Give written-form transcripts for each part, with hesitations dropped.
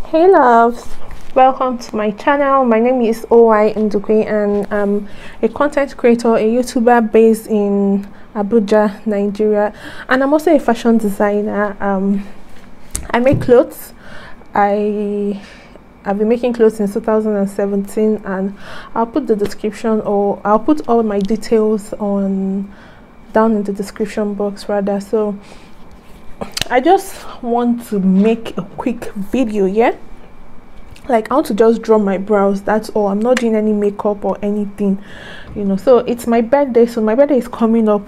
Hey loves, welcome to my channel. My name is OY Ndukwe and I'm a content creator, a YouTuber based in Abuja, Nigeria, and I'm also a fashion designer. I make clothes. I've been making clothes since 2017, and I'll put the description, or I'll put all my details down in the description box rather. So I just want to make a quick video, like I want to just draw my brows, that's all. I'm not doing any makeup or anything, so it's my birthday, so my birthday is coming up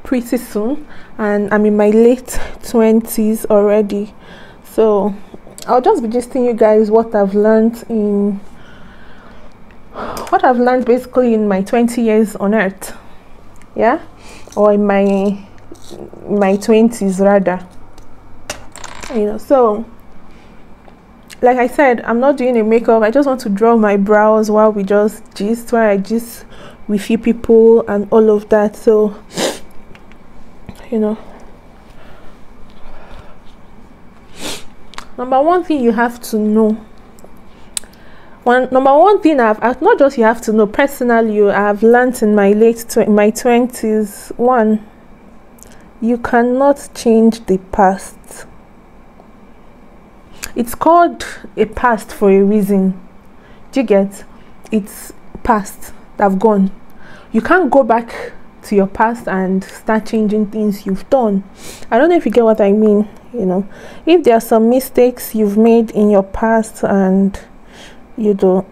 pretty soon and I'm in my late 20s already. So I'll just be gisting you guys what I've learned basically in my 20 years on earth, or in my 20s rather. So like I said, I'm not doing a makeup. I just want to draw my brows while we just gist, while I gist with you people and all of that. So number one thing you have to know, number one thing I've not just you have to know, personally I've learned in my my 20s. One, you cannot change the past. It's called a past for a reason. Do you get? It's past that have gone. You can't go back to your past and start changing things you've done. I don't know if you get what I mean. If there are some mistakes you've made in your past and you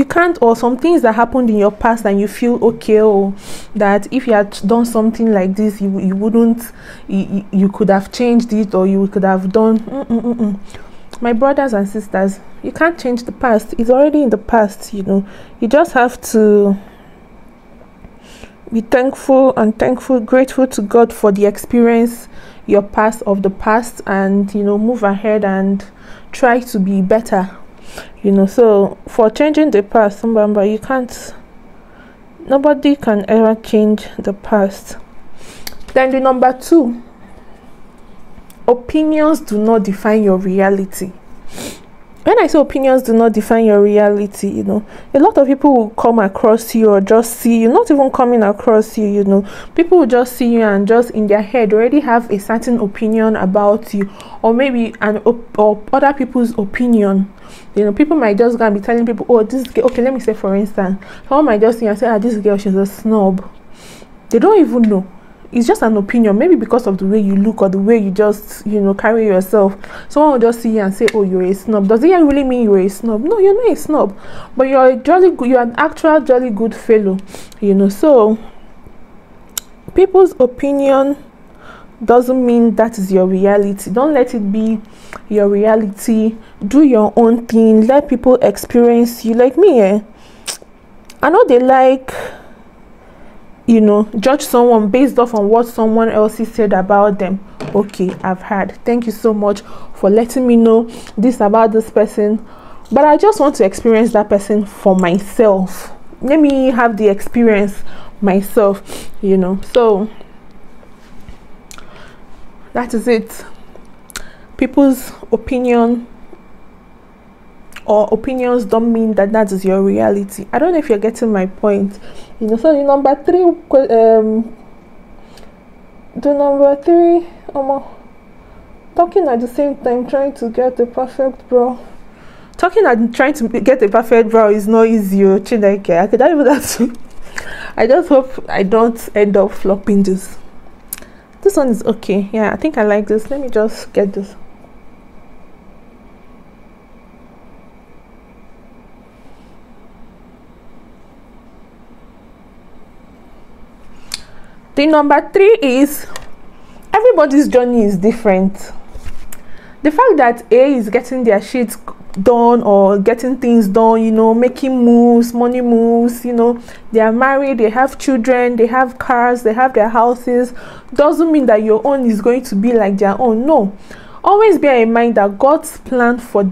can't, or some things that happened in your past and you feel okay, or that if you had done something like this, you wouldn't, you could have changed it, or you could have done. My brothers and sisters, you can't change the past. It's already in the past. You just have to be thankful, grateful to God for the experience your past of the past, and move ahead and try to be better. So for changing the past, remember, you can't, nobody can ever change the past. Then the number two, opinions do not define your reality. When I say opinions do not define your reality, a lot of people will come across you or just see you, not even coming across you, people will just see you and just in their head already have a certain opinion about you, or maybe or other people's opinion. People might just go and be telling people, oh, this girl, okay, let me say for instance, someone might just see and say, this girl, she's a snob. They don't even know. It's just an opinion, maybe because of the way you look or the way you just carry yourself. Someone will just see you and say, oh, you're a snob. Does it really mean you're a snob? No, you're not a snob, but you're an actual jolly good fellow. So people's opinion doesn't mean that is your reality. Don't let it be your reality. Do your own thing. Let people experience you. Like me, I know they like judge someone based off on what someone else said about them. Okay, I've heard. Thank you so much for letting me know this about this person, but I just want to experience that person for myself. Let me have the experience myself. So that is it. People's opinion or opinions don't mean that is your reality. I don't know if you're getting my point. So the number three, talking at the same time, trying to get the perfect brow. Talking and trying to get a perfect brow is not easy. I could even that too. I just hope I don't end up flopping this. This one is okay. I think I like this. Let me just get this. The number three is everybody's journey is different. The fact that A is getting their shit done or getting things done, making moves, money moves, they are married, they have children, they have cars, they have their houses, doesn't mean that your own is going to be like their own. No. Always bear in mind that God's plan for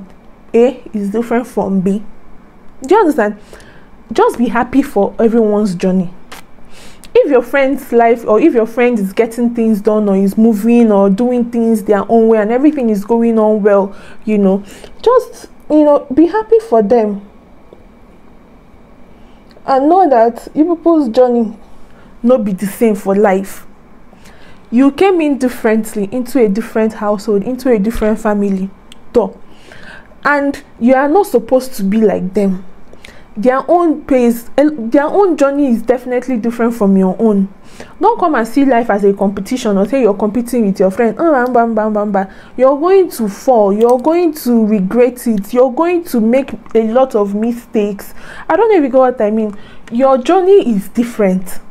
A is different from B. Do you understand? Just be happy for everyone's journey. if your friend's life, or if your friend is getting things done, or is moving or doing things their own way, and everything is going on well, just be happy for them, and know that you people's journey not be the same for life. You came in differently into a different household, into a different family, though, and you are not supposed to be like them. Their own pace, their own journey is definitely different from your own. Don't come and see life as a competition, or say you're competing with your friend. You're going to fall, you're going to regret it, you're going to make a lot of mistakes. I don't know if you get what I mean. Your journey is different.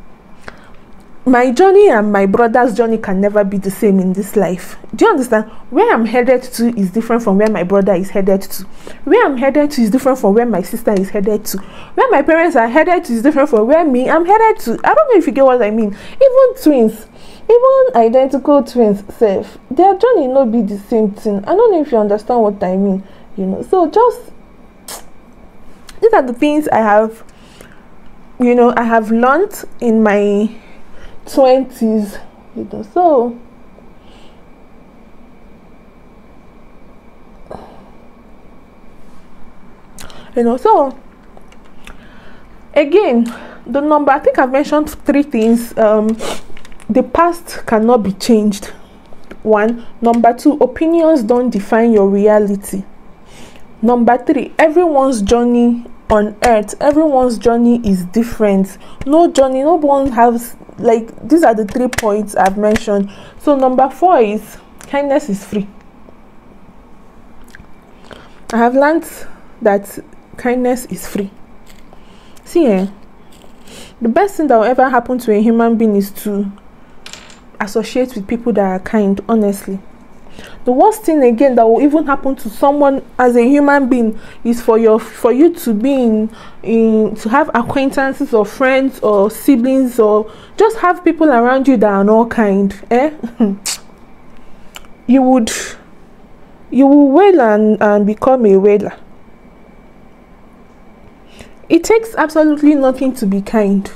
My journey and my brother's journey can never be the same in this life. Do you understand? Where I'm headed to is different from where my brother is headed to. Where I'm headed to is different from where my sister is headed to. Where my parents are headed to is different from where I'm headed to. I don't know if you get what I mean. Even twins, even identical twins self, their journey not be the same thing. I don't know if you understand what I mean. So just, these are the things I have learned in my 20s, so so again, the number, I think I've mentioned 3 things. The past cannot be changed. 1. Number 2, opinions don't define your reality. Number 3, everyone's journey on earth, everyone's journey is different. No one has, like, these are the 3 points I've mentioned. So number 4 is kindness is free. I have learned that kindness is free. See, the best thing that will ever happen to a human being is to associate with people that are kind. Honestly, the worst thing again that will even happen to someone as a human being is for you to be to have acquaintances or friends or siblings, or just have people around you that are not kind. You will wail and become a wailer. It takes absolutely nothing to be kind.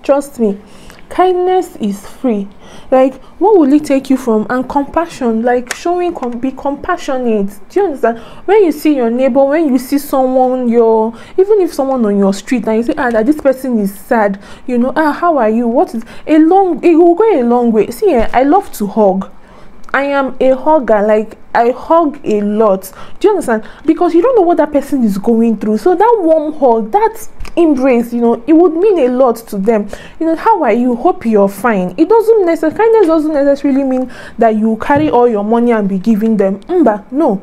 Trust me. Kindness is free. Like, what will it take you from? And compassion, like showing be compassionate. Do you understand? When you see your neighbor, when you see someone, even if someone on your street, and you say, that this person is sad, how are you? It will go a long way. See, I love to hug. I am a hugger. Like, I hug a lot. Do you understand? Because you don't know what that person is going through. So that warm hug, that embrace, it would mean a lot to them. How are you? Hope you're fine. It doesn't necessarily, kindness doesn't necessarily mean that you carry all your money and be giving them. No.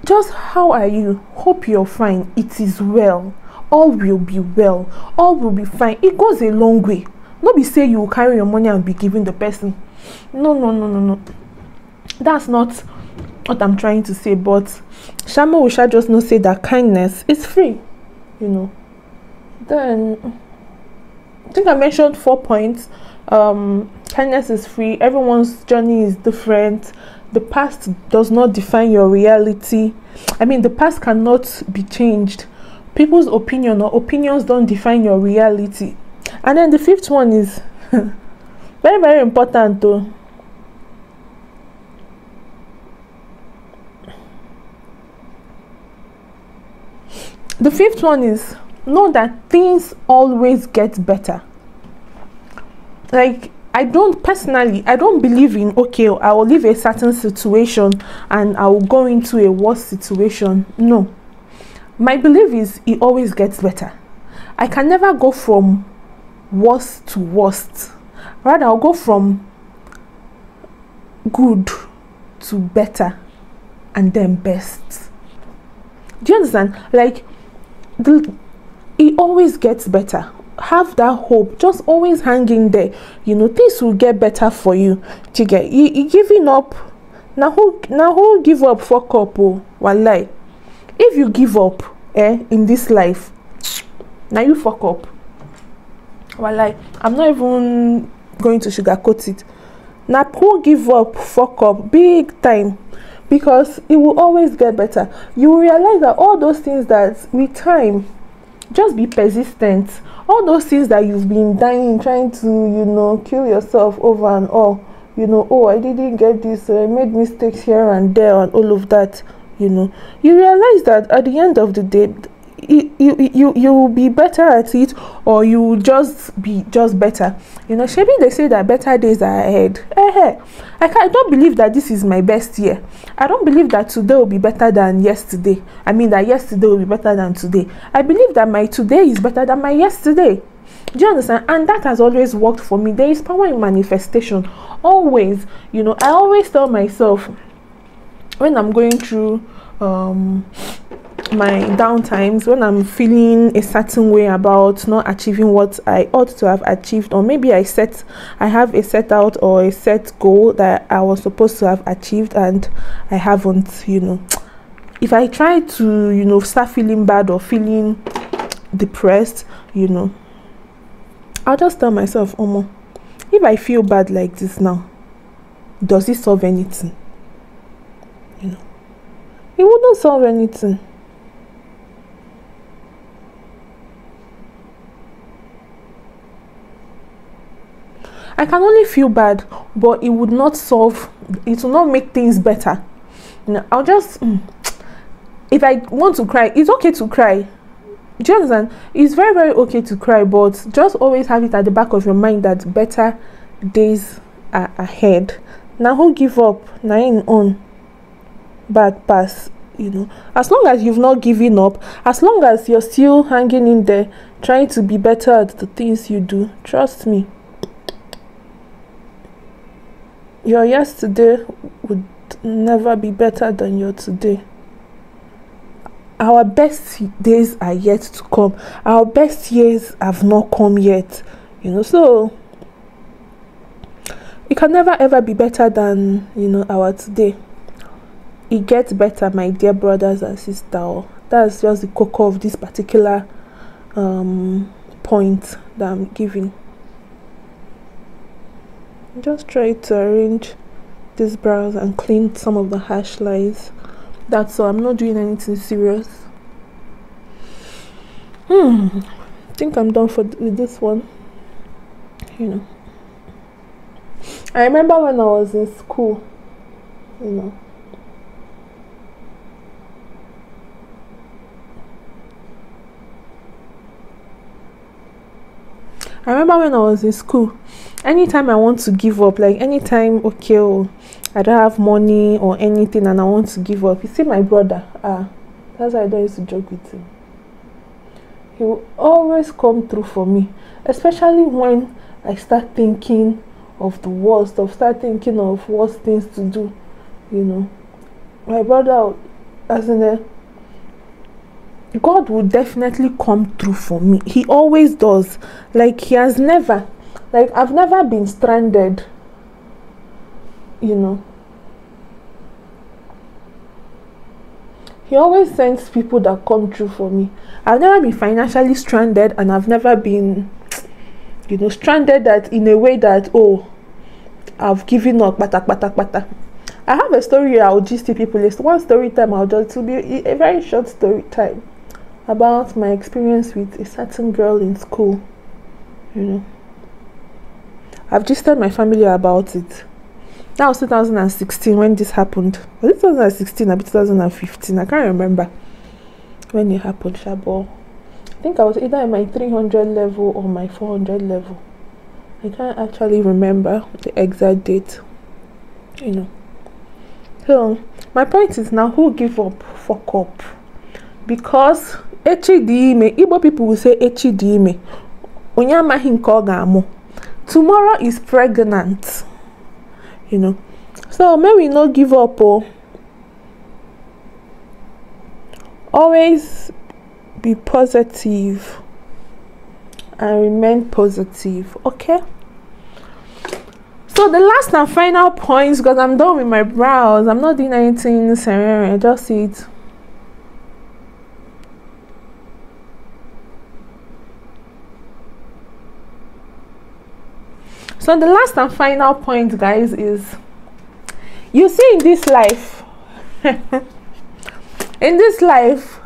Just how are you? Hope you're fine. It is well. All will be well. All will be fine. It goes a long way. Not be say you will carry your money and be giving the person. No. That's not what I'm trying to say. But Shama Usha just not say that kindness is free. Then I think I mentioned 4 points. Kindness is free. Everyone's journey is different. The past does not define your reality. The past cannot be changed. People's opinion or opinions don't define your reality. And then the 5th one is very, very important though. The 5th one is, know that things always get better. Like, I don't believe in, okay, I will leave a certain situation and I will go into a worse situation. No. My belief is it always gets better. I can never go from worst to worst. Rather, I'll go from good to better and then best. Do you understand? Like, it always gets better. Have that hope. Just always hang in there. Things will get better for you. You giving up. Now who give up? Fuck up. Wallahi. If you give up in this life, now you fuck up. Wallahi. I'm not even going to sugarcoat it. Now who give up? Fuck up big time. Because it will always get better. You will realize that all those things that with time Just be persistent. All those things that you've been dying trying to, you know, kill yourself over and all, you know, oh, I didn't get this, I made mistakes here and there and all of that, you know, you realize that at the end of the day, you will be better at it, or you will just be better, you know. Maybe they say that better days are ahead. I don't believe that this is my best year. I don't believe that today will be better than yesterday. I mean that yesterday will be better than today. I believe that my today is better than my yesterday. Do you understand? And that has always worked for me. There is power in manifestation, always, you know. I always tell myself when I'm going through my downtimes, when I'm feeling a certain way about not achieving what I ought to have achieved, or maybe I have a set out or a set goal that I was supposed to have achieved and I haven't, you know. If I try to, you know, start feeling bad or feeling depressed, you know, I'll just tell myself, Omo, if I feel bad like this now, does it solve anything? You know, it wouldn't solve anything. I can only feel bad, but it would not solve, it will not make things better. You know, I'll just, if I want to cry, it's okay to cry. Do you understand? It's very, very okay to cry, but just always have it at the back of your mind that better days are ahead. Now, who give up? Now in on bad pass, you know. As long as you've not given up, as long as you're still hanging in there, trying to be better at the things you do, trust me, your yesterday would never be better than your today. Our best days are yet to come. Our best years have not come yet, you know. So it can never ever be better than, you know, our today. It gets better, my dear brothers and sisters. That's just the cocoa of this particular point that I'm giving. Just try to arrange this brows and clean some of the harsh lines. That's all. I'm not doing anything serious. I think I'm done with this one. You know, I remember when I was in school, you know, I remember when I was in school, anytime I want to give up, like anytime, okay, oh, I don't have money or anything and I want to give up, you see my brother, that's why I don't used to joke with him. He will always come through for me, especially when I start thinking of the worst, start thinking of worse things to do, you know. My brother, as in God will definitely come through for me. He always does. Like, he has never, like, I've never been stranded, you know. He always sends people that come through for me. I've never been financially stranded, and I've never been, you know, stranded that in a way that, oh, I've given up, bata. I have a story I'll just tell people. It's one story time. It will be a very short story time about my experience with a certain girl in school. You know, I've just told my family about it. That was 2016 when this happened. Was it 2016 or 2015? I can't remember when it happened, Shabo. I think I was either in my 300 level or my 400 level. I can't actually remember the exact date. You know. So my point is now, who give up, fuck up. Because Igbo people will say Echidime. Tomorrow is pregnant. You know. So may we not give up. Always be positive and remain positive. Okay? So the last and final point, because I'm done with my brows, I'm not doing anything serious, just it. So the last and final point, guys, is you see, in this life, in this life,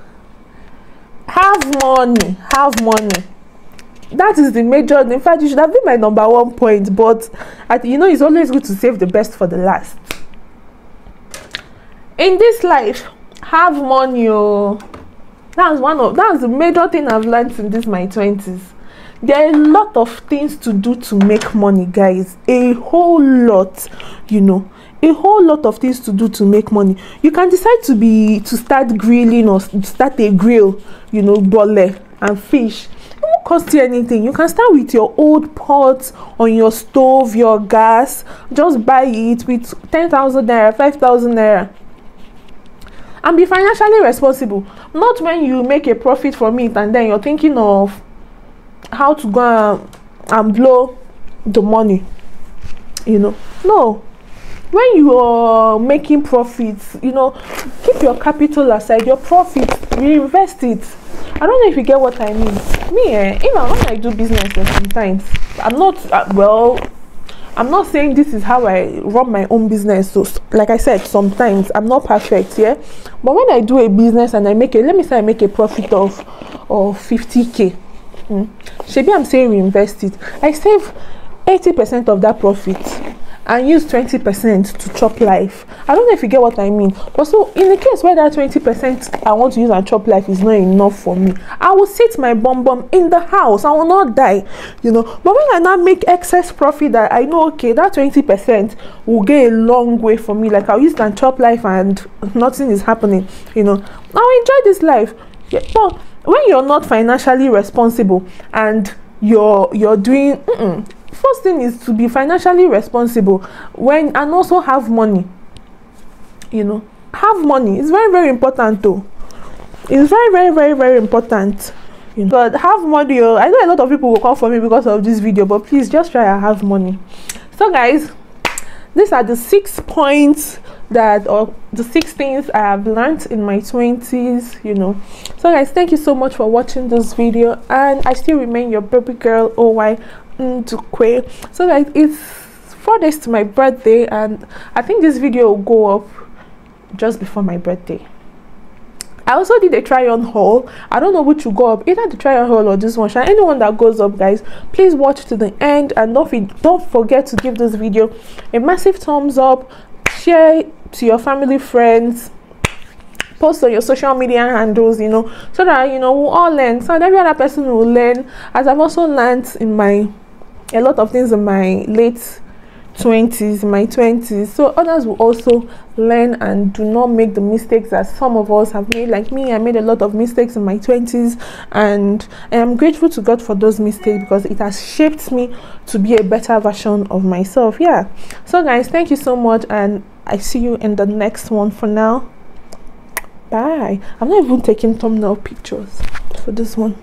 Have money, have money. That is the major. In fact, you should have been my number one point, but you know, it's always good to save the best for the last. In this life, have money. Oh, that's the major thing I've learned in this my 20s. There are a lot of things to do to make money, guys. A whole lot, you know. A whole lot of things to do to make money. You can decide to start grilling or start a grill, you know, bole and fish. It won't cost you anything. You can start with your old pots on your stove, your gas. Just buy it with 10,000 naira, 5,000 naira. And be financially responsible. Not when you make a profit from it and then you're thinking of how to go and blow the money, you know. No. When you are making profits, you know, keep your capital aside, your profit, reinvest it. I don't know if you get what I mean. Me, even when I do business, sometimes I'm not I'm not saying this is how I run my own business. So like I said, sometimes I'm not perfect, yeah. But when I do a business and I make let me say I make a profit of 50k, maybe I'm saying reinvest it. I save 80% of that profit and use 20% to chop life. I don't know if you get what I mean. But so in the case where that 20% I want to use and chop life is not enough for me, I will sit my bum in the house. I will not die, you know. But when I now make excess profit that I know, okay, that 20% will go a long way for me. Like I'll use it and chop life and nothing is happening, you know. I'll enjoy this life. Yeah, but when you're not financially responsible and you're doing first thing is to be financially responsible and also have money, you know. Have money. It's very, very important though. It's very, very, very, very important, you know. But have money. I know a lot of people will come for me because of this video, but please just try and have money. So guys, these are the 6 points or the 6 things I have learned in my 20s, you know. So guys, thank you so much for watching this video, and I still remain your baby girl OY Ndukwe. So guys, it's 4 days to my birthday, and I think this video will go up just before my birthday. I also did a try-on haul. I don't know which will go up, either the try-on haul or this one. Anyone that goes up, guys, please watch to the end, and don't forget to give this video a massive thumbs up, share to your family, friends, post on your social media handles, you know, so that, you know, we'll all learn, so that every other person will learn, as I've also learned in a lot of things in my late 20s, my 20s, so others will also learn and do not make the mistakes that some of us have made. Like me, I made a lot of mistakes in my 20s, and I am grateful to God for those mistakes because it has shaped me to be a better version of myself. Yeah, so guys, thank you so much, and I see you in the next one. For now, bye. I'm not even taking thumbnail pictures for this one.